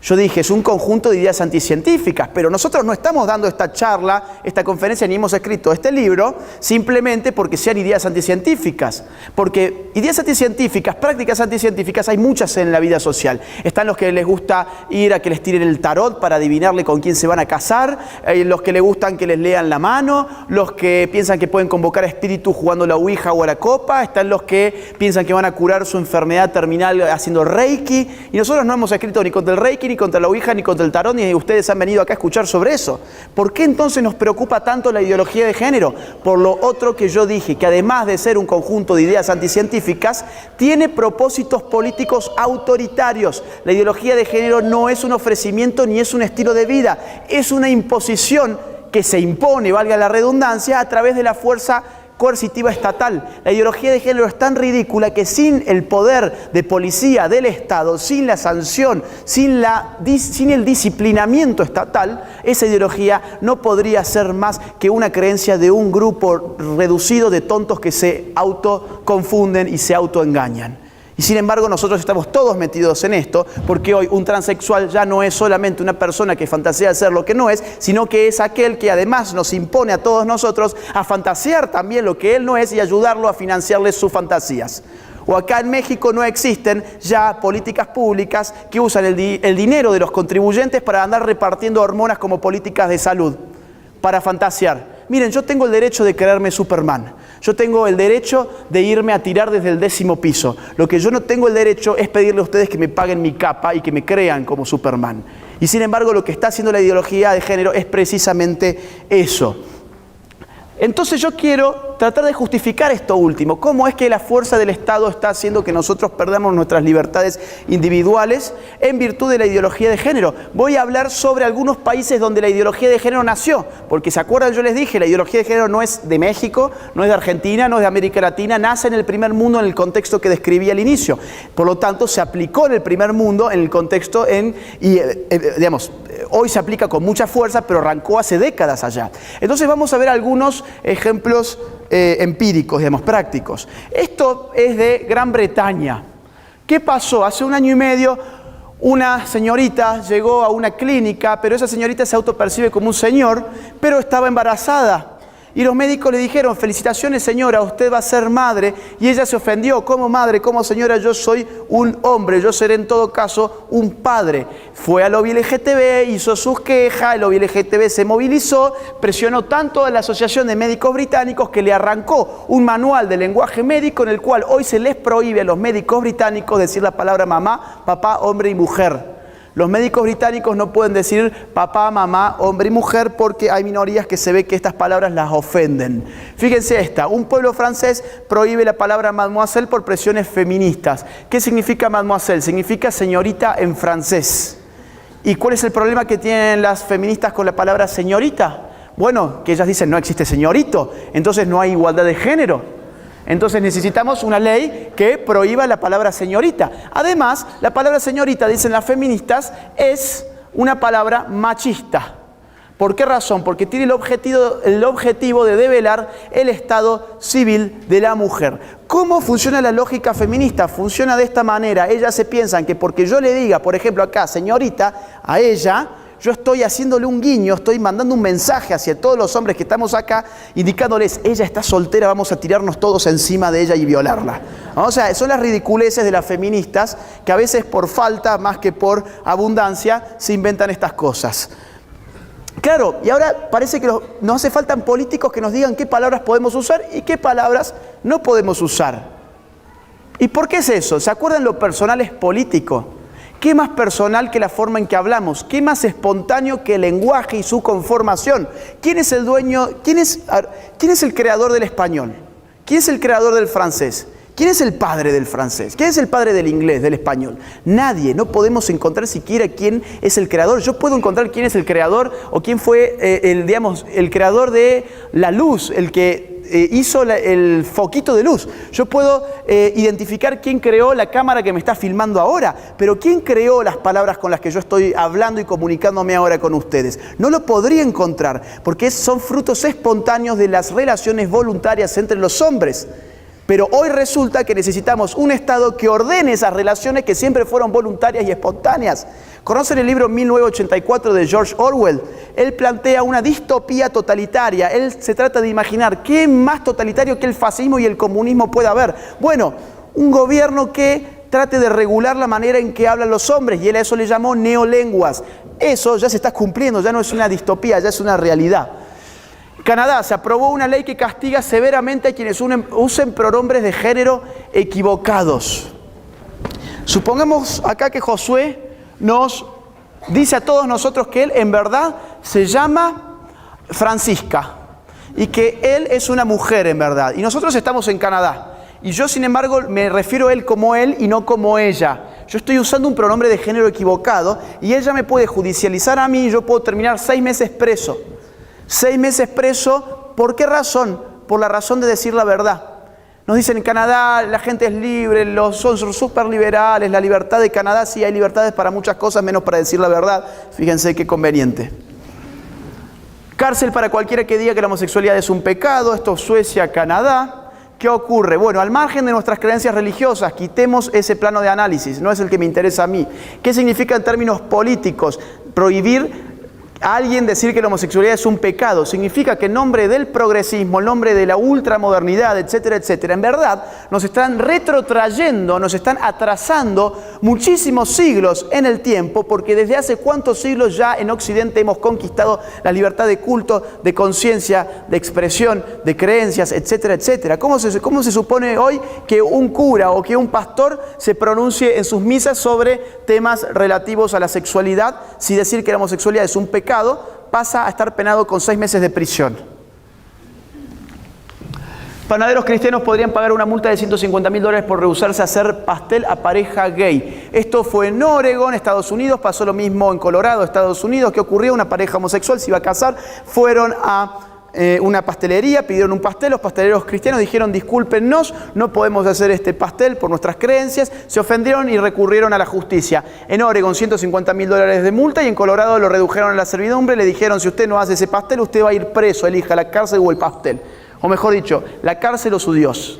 Yo dije, es un conjunto de ideas anticientíficas, pero nosotros no estamos dando esta charla, esta conferencia, ni hemos escrito este libro, simplemente porque sean ideas anticientíficas. Porque ideas anticientíficas, prácticas anticientíficas, hay muchas en la vida social. Están los que les gusta ir a que les tiren el tarot para adivinarle con quién se van a casar, los que les gustan que les lean la mano, los que piensan que pueden convocar a espíritus jugando la ouija o a la copa, están los que piensan que van a curar su enfermedad terminal haciendo reiki, y nosotros no hemos escrito ni contra el reiki, ni contra la Ouija, ni contra el tarot, ni ustedes han venido acá a escuchar sobre eso. ¿Por qué entonces nos preocupa tanto la ideología de género? Por lo otro que yo dije, que además de ser un conjunto de ideas anticientíficas, tiene propósitos políticos autoritarios. La ideología de género no es un ofrecimiento ni es un estilo de vida, es una imposición que se impone, valga la redundancia, a través de la fuerza coercitiva estatal. La ideología de género es tan ridícula que sin el poder de policía del Estado, sin la sanción, sin el disciplinamiento estatal, esa ideología no podría ser más que una creencia de un grupo reducido de tontos que se autoconfunden y se autoengañan. Y sin embargo nosotros estamos todos metidos en esto, porque hoy un transexual ya no es solamente una persona que fantasea ser lo que no es, sino que es aquel que además nos impone a todos nosotros a fantasear también lo que él no es y ayudarlo a financiarle sus fantasías. O acá en México no existen ya políticas públicas que usan el dinero de los contribuyentes para andar repartiendo hormonas como políticas de salud, para fantasear. Miren, yo tengo el derecho de creerme Superman. Yo tengo el derecho de irme a tirar desde el 10º piso. Lo que yo no tengo el derecho es pedirle a ustedes que me paguen mi capa y que me crean como Superman. Y sin embargo, lo que está haciendo la ideología de género es precisamente eso. Entonces yo quiero tratar de justificar esto último. ¿Cómo es que la fuerza del Estado está haciendo que nosotros perdamos nuestras libertades individuales en virtud de la ideología de género? Voy a hablar sobre algunos países donde la ideología de género nació. Porque ¿se acuerdan? Yo les dije, la ideología de género no es de México, no es de Argentina, no es de América Latina. Nace en el primer mundo en el contexto que describí al inicio. Por lo tanto, se aplicó en el primer mundo en el contexto hoy se aplica con mucha fuerza, pero arrancó hace décadas allá. Entonces vamos a ver algunos ejemplos empíricos, prácticos. Esto es de Gran Bretaña. ¿Qué pasó? Hace 1 año y medio una señorita llegó a una clínica, pero esa señorita se autopercibe como un señor, pero estaba embarazada. Y los médicos le dijeron, felicitaciones señora, usted va a ser madre. Y ella se ofendió, ¿cómo madre? ¿Cómo señora? Yo soy un hombre, yo seré en todo caso un padre. Fue al lobby LGTB, hizo sus quejas, el lobby LGTB se movilizó, presionó tanto a la Asociación de Médicos Británicos que le arrancó un manual de lenguaje médico en el cual hoy se les prohíbe a los médicos británicos decir la palabra mamá, papá, hombre y mujer. Los médicos británicos no pueden decir papá, mamá, hombre y mujer porque hay minorías que se ve que estas palabras las ofenden. Fíjense esta, un pueblo francés prohíbe la palabra mademoiselle por presiones feministas. ¿Qué significa mademoiselle? Significa señorita en francés. ¿Y cuál es el problema que tienen las feministas con la palabra señorita? Bueno, que ellas dicen no existe señorito, entonces no hay igualdad de género. Entonces necesitamos una ley que prohíba la palabra señorita. Además, la palabra señorita, dicen las feministas, es una palabra machista. ¿Por qué razón? Porque tiene el objetivo de develar el estado civil de la mujer. ¿Cómo funciona la lógica feminista? Funciona de esta manera. Ellas se piensan que porque yo le diga, por ejemplo acá, señorita, a ella, yo estoy haciéndole un guiño, estoy mandando un mensaje hacia todos los hombres que estamos acá, indicándoles, ella está soltera, vamos a tirarnos todos encima de ella y violarla. O sea, son las ridiculeces de las feministas que a veces por falta, más que por abundancia, se inventan estas cosas. Claro, y ahora parece que nos hace falta políticos que nos digan qué palabras podemos usar y qué palabras no podemos usar. ¿Y por qué es eso? ¿Se acuerdan lo personal es político? ¿Qué más personal que la forma en que hablamos? ¿Qué más espontáneo que el lenguaje y su conformación? ¿Quién es el dueño? ¿Quién es el creador del español? ¿Quién es el creador del francés? ¿Quién es el padre del francés? ¿Quién es el padre del inglés, del español? Nadie. No podemos encontrar siquiera quién es el creador. Yo puedo encontrar quién es el creador o quién fue el creador de la luz, el que hizo el foquito de luz. Yo puedo identificar quién creó la cámara que me está filmando ahora, pero quién creó las palabras con las que yo estoy hablando y comunicándome ahora con ustedes. No lo podría encontrar porque son frutos espontáneos de las relaciones voluntarias entre los hombres. Pero hoy resulta que necesitamos un Estado que ordene esas relaciones que siempre fueron voluntarias y espontáneas. ¿Conocen el libro 1984 de George Orwell? Él plantea una distopía totalitaria. Él se trata de imaginar qué más totalitario que el fascismo y el comunismo puede haber. Bueno, un gobierno que trate de regular la manera en que hablan los hombres, y él a eso le llamó neolenguas. Eso ya se está cumpliendo, ya no es una distopía, ya es una realidad. En Canadá se aprobó una ley que castiga severamente a quienes usen pronombres de género equivocados. Supongamos acá que Josué nos dice a todos nosotros que él en verdad se llama Francisca y que él es una mujer en verdad. Y nosotros estamos en Canadá. Y yo, sin embargo, me refiero a él como él y no como ella. Yo estoy usando un pronombre de género equivocado y ella me puede judicializar a mí y yo puedo terminar 6 meses preso. 6 meses preso, ¿por qué razón? Por la razón de decir la verdad. Nos dicen en Canadá la gente es libre, son súper liberales, la libertad de Canadá, sí hay libertades para muchas cosas, menos para decir la verdad. Fíjense qué conveniente. Cárcel para cualquiera que diga que la homosexualidad es un pecado, esto es Suecia, Canadá. ¿Qué ocurre? Bueno, al margen de nuestras creencias religiosas, quitemos ese plano de análisis, no es el que me interesa a mí. ¿Qué significa en términos políticos prohibir a alguien decir que la homosexualidad es un pecado? Significa que en nombre del progresismo, en nombre de la ultramodernidad, etcétera, etcétera, en verdad nos están retrotrayendo, nos están atrasando muchísimos siglos en el tiempo, porque desde hace cuántos siglos ya en Occidente hemos conquistado la libertad de culto, de conciencia, de expresión, de creencias, etcétera, etcétera. ¿Cómo se supone hoy que un cura o que un pastor se pronuncie en sus misas sobre temas relativos a la sexualidad si decir que la homosexualidad es un pecado pasa a estar penado con 6 meses de prisión? Panaderos cristianos podrían pagar una multa de $150,000 por rehusarse a hacer pastel a pareja gay. Esto fue en Oregon, Estados Unidos. Pasó lo mismo en Colorado, Estados Unidos. ¿Qué ocurrió? Una pareja homosexual se iba a casar, fueron a una pastelería, pidieron un pastel, los pasteleros cristianos dijeron discúlpennos, no podemos hacer este pastel por nuestras creencias, se ofendieron y recurrieron a la justicia. En Oregon $150,000 de multa y en Colorado lo redujeron a la servidumbre, le dijeron si usted no hace ese pastel usted va a ir preso, elija la cárcel o el pastel, o mejor dicho, la cárcel o su Dios.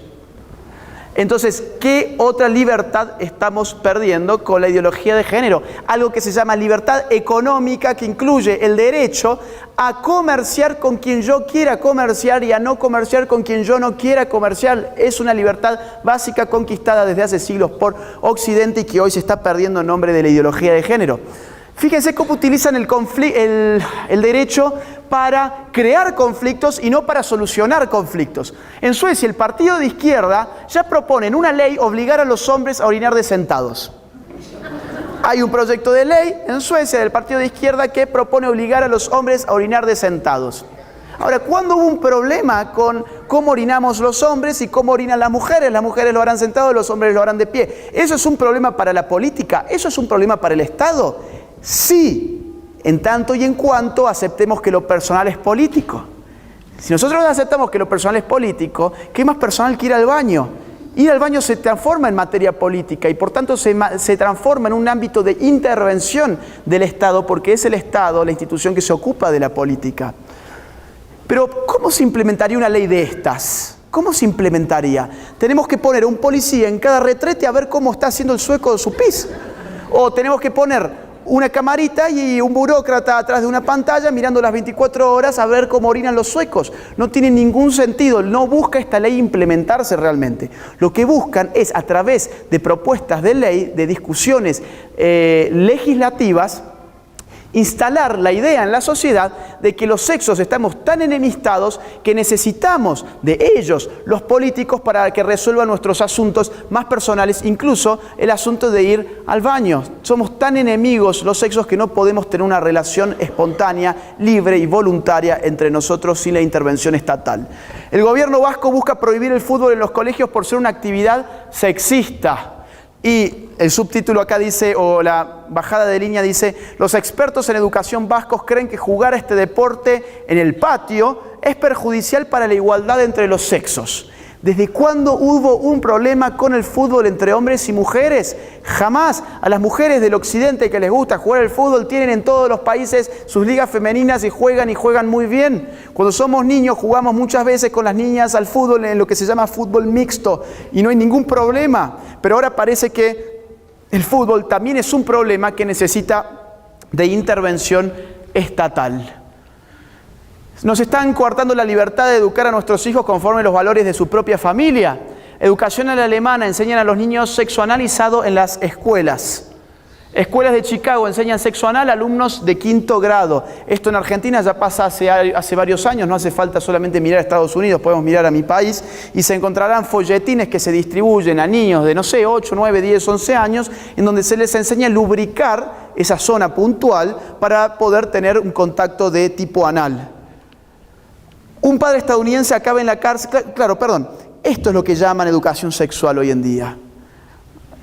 Entonces, ¿qué otra libertad estamos perdiendo con la ideología de género? Algo que se llama libertad económica, que incluye el derecho a comerciar con quien yo quiera comerciar y a no comerciar con quien yo no quiera comerciar. Es una libertad básica conquistada desde hace siglos por Occidente y que hoy se está perdiendo en nombre de la ideología de género. Fíjense cómo utilizan el derecho para crear conflictos y no para solucionar conflictos. En Suecia, el partido de izquierda ya propone en una ley obligar a los hombres a orinar de sentados. Hay un proyecto de ley en Suecia del partido de izquierda que propone obligar a los hombres a orinar de sentados. Ahora, ¿cuándo hubo un problema con cómo orinamos los hombres y cómo orinan las mujeres? Las mujeres lo harán sentado, los hombres lo harán de pie. ¿Eso es un problema para la política? ¿Eso es un problema para el Estado? Sí, en tanto y en cuanto aceptemos que lo personal es político. Si nosotros aceptamos que lo personal es político, ¿qué más personal que ir al baño? Ir al baño se transforma en materia política y por tanto se transforma en un ámbito de intervención del Estado, porque es el Estado la institución que se ocupa de la política. Pero ¿cómo se implementaría una ley de estas? ¿Cómo se implementaría? Tenemos que poner un policía en cada retrete a ver cómo está haciendo el sueco de su pis. O tenemos que poner una camarita y un burócrata atrás de una pantalla mirando las 24 horas a ver cómo orinan los suecos. No tiene ningún sentido, no busca esta ley implementarse realmente. Lo que buscan es, a través de propuestas de ley, de discusiones legislativas, instalar la idea en la sociedad de que los sexos estamos tan enemistados que necesitamos de ellos, los políticos, para que resuelvan nuestros asuntos más personales, incluso el asunto de ir al baño. Somos tan enemigos los sexos que no podemos tener una relación espontánea, libre y voluntaria entre nosotros sin la intervención estatal. El gobierno vasco busca prohibir el fútbol en los colegios por ser una actividad sexista. Y el subtítulo acá dice, o la bajada de línea dice, los expertos en educación vascos creen que jugar a este deporte en el patio es perjudicial para la igualdad entre los sexos. ¿Desde cuándo hubo un problema con el fútbol entre hombres y mujeres? Jamás. A las mujeres del occidente que les gusta jugar al fútbol tienen en todos los países sus ligas femeninas y juegan muy bien. Cuando somos niños jugamos muchas veces con las niñas al fútbol en lo que se llama fútbol mixto y no hay ningún problema. Pero ahora parece que el fútbol también es un problema que necesita de intervención estatal. Nos están coartando la libertad de educar a nuestros hijos conforme a los valores de su propia familia. Educación a la alemana, enseñan a los niños sexo analizado en las escuelas. Escuelas de Chicago enseñan sexo anal a alumnos de 5º grado. Esto en Argentina ya pasa hace varios años, no hace falta solamente mirar a Estados Unidos, podemos mirar a mi país y se encontrarán folletines que se distribuyen a niños de, 8, 9, 10, 11 años, en donde se les enseña a lubricar esa zona puntual, para poder tener un contacto de tipo anal. Un padre estadounidense acaba en la cárcel. Esto es lo que llaman educación sexual hoy en día.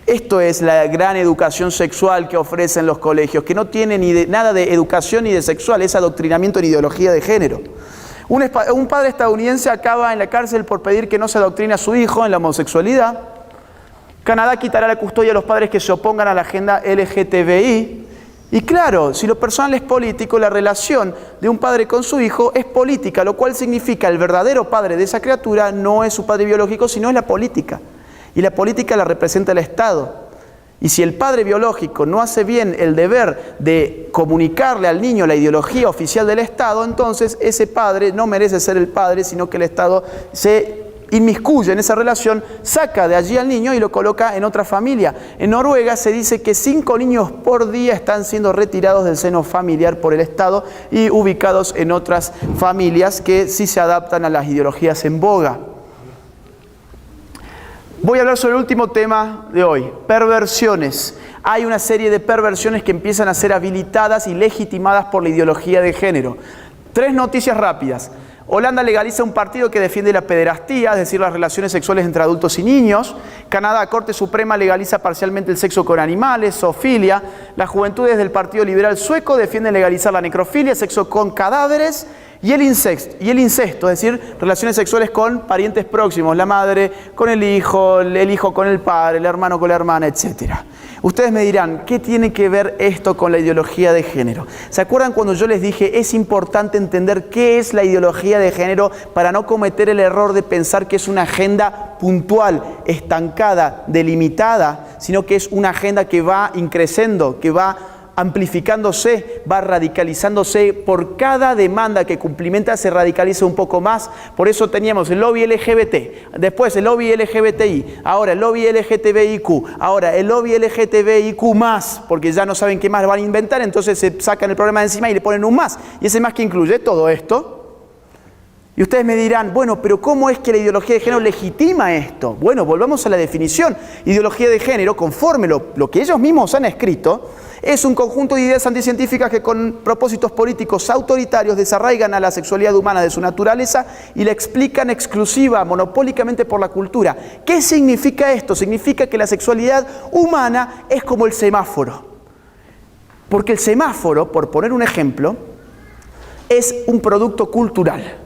Esto es la gran educación sexual que ofrecen los colegios, que no tiene nada de educación ni de sexual, es adoctrinamiento en ideología de género. Un padre estadounidense acaba en la cárcel por pedir que no se adoctrine a su hijo en la homosexualidad. Canadá quitará la custodia a los padres que se opongan a la agenda LGTBI. Y claro, si lo personal es político, la relación de un padre con su hijo es política, lo cual significa el verdadero padre de esa criatura no es su padre biológico, sino es la política. Y la política la representa el Estado. Y si el padre biológico no hace bien el deber de comunicarle al niño la ideología oficial del Estado, entonces ese padre no merece ser el padre, sino que el Estado se inmiscuye en esa relación, saca de allí al niño y lo coloca en otra familia. En Noruega se dice que 5 niños por día están siendo retirados del seno familiar por el Estado y ubicados en otras familias que sí se adaptan a las ideologías en boga. Voy a hablar sobre el último tema de hoy, perversiones. Hay una serie de perversiones que empiezan a ser habilitadas y legitimadas por la ideología de género. 3 noticias rápidas. Holanda legaliza un partido que defiende la pederastía, es decir, las relaciones sexuales entre adultos y niños. Canadá, Corte Suprema, legaliza parcialmente el sexo con animales, zoofilia. Las juventudes del Partido Liberal Sueco defienden legalizar la necrofilia, sexo con cadáveres y el incesto, es decir, relaciones sexuales con parientes próximos, la madre con el hijo con el padre, el hermano con la hermana, etc. Ustedes me dirán, ¿qué tiene que ver esto con la ideología de género? ¿Se acuerdan cuando yo les dije, es importante entender qué es la ideología de género para no cometer el error de pensar que es una agenda puntual, estancada, delimitada, sino que es una agenda que va increciendo, que va amplificándose, va radicalizándose? Por cada demanda que cumplimenta se radicaliza un poco más. Por eso teníamos el lobby LGBT, después el lobby LGBTI, ahora el lobby LGTBIQ, ahora el lobby LGTBIQ+, porque ya no saben qué más van a inventar, entonces se sacan el problema de encima y le ponen un más. Y ese más que incluye todo esto. Y ustedes me dirán, bueno, pero ¿cómo es que la ideología de género legitima esto? Bueno, volvamos a la definición. Ideología de género, conforme lo que ellos mismos han escrito, es un conjunto de ideas anticientíficas que con propósitos políticos autoritarios desarraigan a la sexualidad humana de su naturaleza y la explican exclusiva, monopólicamente por la cultura. ¿Qué significa esto? Significa que la sexualidad humana es como el semáforo. Porque el semáforo, por poner un ejemplo, es un producto cultural.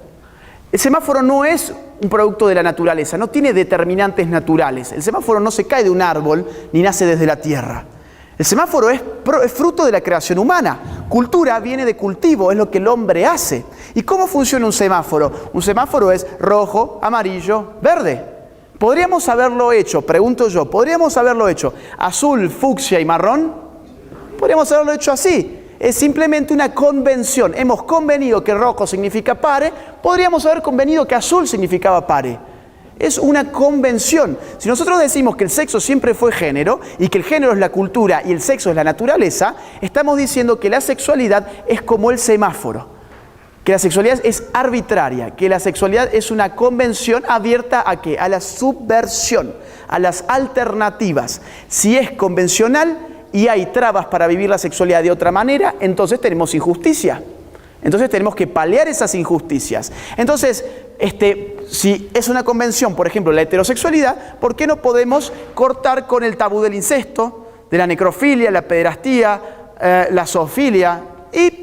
El semáforo no es un producto de la naturaleza, no tiene determinantes naturales. El semáforo no se cae de un árbol ni nace desde la tierra. El semáforo es fruto de la creación humana. Cultura viene de cultivo, es lo que el hombre hace. ¿Y cómo funciona un semáforo? Un semáforo es rojo, amarillo, verde. ¿Podríamos haberlo hecho, pregunto yo, podríamos haberlo hecho azul, fucsia y marrón? Podríamos haberlo hecho así. Es simplemente una convención. Hemos convenido que rojo significa pare, podríamos haber convenido que azul significaba pare. Es una convención. Si nosotros decimos que el sexo siempre fue género y que el género es la cultura y el sexo es la naturaleza, estamos diciendo que la sexualidad es como el semáforo, que la sexualidad es arbitraria, que la sexualidad es una convención abierta ¿a qué? A la subversión, a las alternativas. Si es convencional y hay trabas para vivir la sexualidad de otra manera, entonces tenemos injusticia. Entonces tenemos que paliar esas injusticias. Entonces, si es una convención, por ejemplo, la heterosexualidad, ¿por qué no podemos cortar con el tabú del incesto, de la necrofilia, la pederastía, la zoofilia, y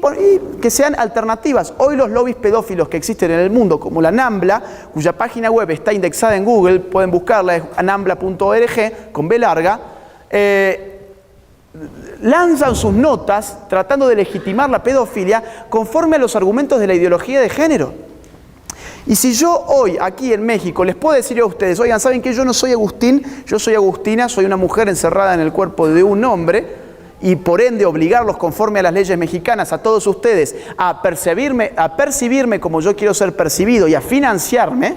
que sean alternativas? Hoy los lobbies pedófilos que existen en el mundo, como la NAMBLA, cuya página web está indexada en Google, pueden buscarla, es nambla.org, con B larga, lanzan sus notas tratando de legitimar la pedofilia conforme a los argumentos de la ideología de género. Y si yo hoy, aquí en México, les puedo decir a ustedes, oigan, ¿saben qué? Yo no soy Agustín, yo soy Agustina, soy una mujer encerrada en el cuerpo de un hombre, y por ende obligarlos conforme a las leyes mexicanas a todos ustedes a percibirme como yo quiero ser percibido y a financiarme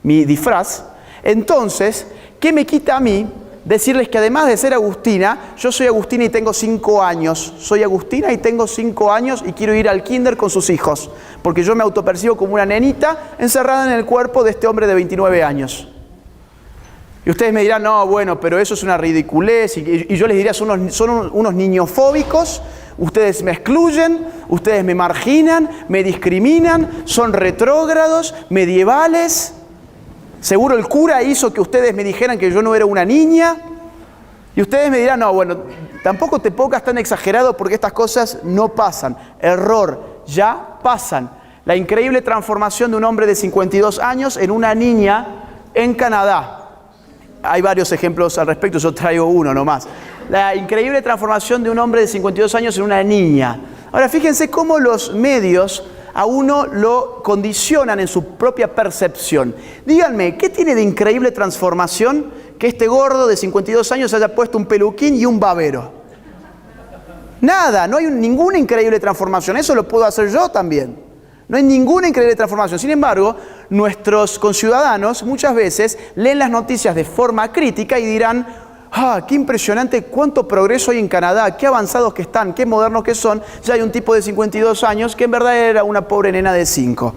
mi disfraz, entonces, ¿qué me quita a mí decirles que además de ser Agustina, yo soy Agustina y tengo 5 años. Soy Agustina y tengo 5 años y quiero ir al kinder con sus hijos, porque yo me autopercibo como una nenita encerrada en el cuerpo de este hombre de 29 años. Y ustedes me dirán, no, bueno, pero eso es una ridiculez. Y yo les diría, son unos niñofóbicos, ustedes me excluyen, ustedes me marginan, me discriminan, son retrógrados, medievales. Seguro el cura hizo que ustedes me dijeran que yo no era una niña. Y ustedes me dirán, no, bueno, tampoco te pongas tan exagerado porque estas cosas no pasan. Error, ya pasan. La increíble transformación de un hombre de 52 años en una niña en Canadá. Hay varios ejemplos al respecto, yo traigo uno nomás. La increíble transformación de un hombre de 52 años en una niña. Ahora, fíjense cómo los medios a uno lo condicionan en su propia percepción. Díganme, ¿qué tiene de increíble transformación que este gordo de 52 años haya puesto un peluquín y un babero? Nada, no hay ninguna increíble transformación. Eso lo puedo hacer yo también. No hay ninguna increíble transformación. Sin embargo, nuestros conciudadanos muchas veces leen las noticias de forma crítica y dirán, qué impresionante, cuánto progreso hay en Canadá, qué avanzados que están, qué modernos que son. Ya hay un tipo de 52 años que en verdad era una pobre nena de 5.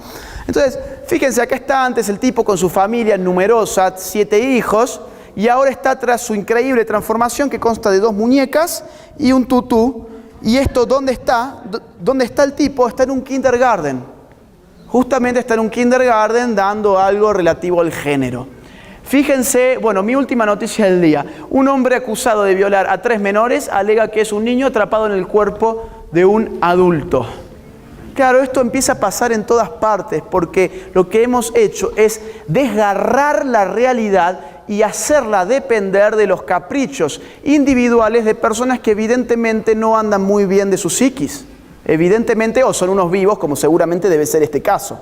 Entonces, fíjense, acá está antes el tipo con su familia numerosa, 7 hijos, y ahora está tras su increíble transformación que consta de 2 muñecas y un tutú. ¿Y esto dónde está? ¿Dónde está el tipo? Está en un kindergarten. Justamente está en un kindergarten dando algo relativo al género. Fíjense, bueno, mi última noticia del día. Un hombre acusado de violar a 3 menores alega que es un niño atrapado en el cuerpo de un adulto. Claro, esto empieza a pasar en todas partes porque lo que hemos hecho es desgarrar la realidad y hacerla depender de los caprichos individuales de personas que evidentemente no andan muy bien de su psiquis. Evidentemente, o son unos vivos, como seguramente debe ser este caso.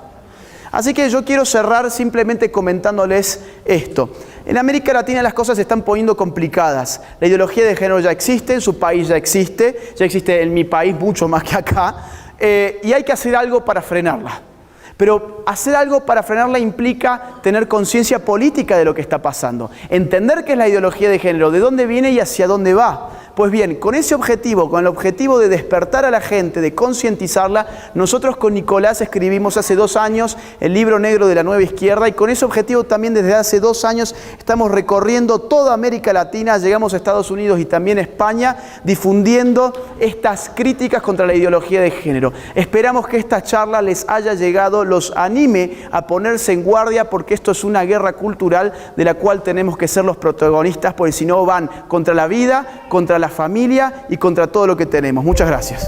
Así que yo quiero cerrar simplemente comentándoles esto. En América Latina las cosas se están poniendo complicadas. La ideología de género ya existe, en su país ya existe en mi país mucho más que acá, y hay que hacer algo para frenarla. Pero hacer algo para frenarla implica tener conciencia política de lo que está pasando. Entender qué es la ideología de género, de dónde viene y hacia dónde va. Pues bien, con ese objetivo, con el objetivo de despertar a la gente, de concientizarla, nosotros con Nicolás escribimos hace 2 años el libro negro de la Nueva Izquierda y con ese objetivo también desde hace 2 años estamos recorriendo toda América Latina, llegamos a Estados Unidos y también España, difundiendo estas críticas contra la ideología de género. Esperamos que esta charla les haya llegado, los anime a ponerse en guardia porque esto es una guerra cultural de la cual tenemos que ser los protagonistas porque si no van contra la vida, contra la familia y contra todo lo que tenemos. Muchas gracias.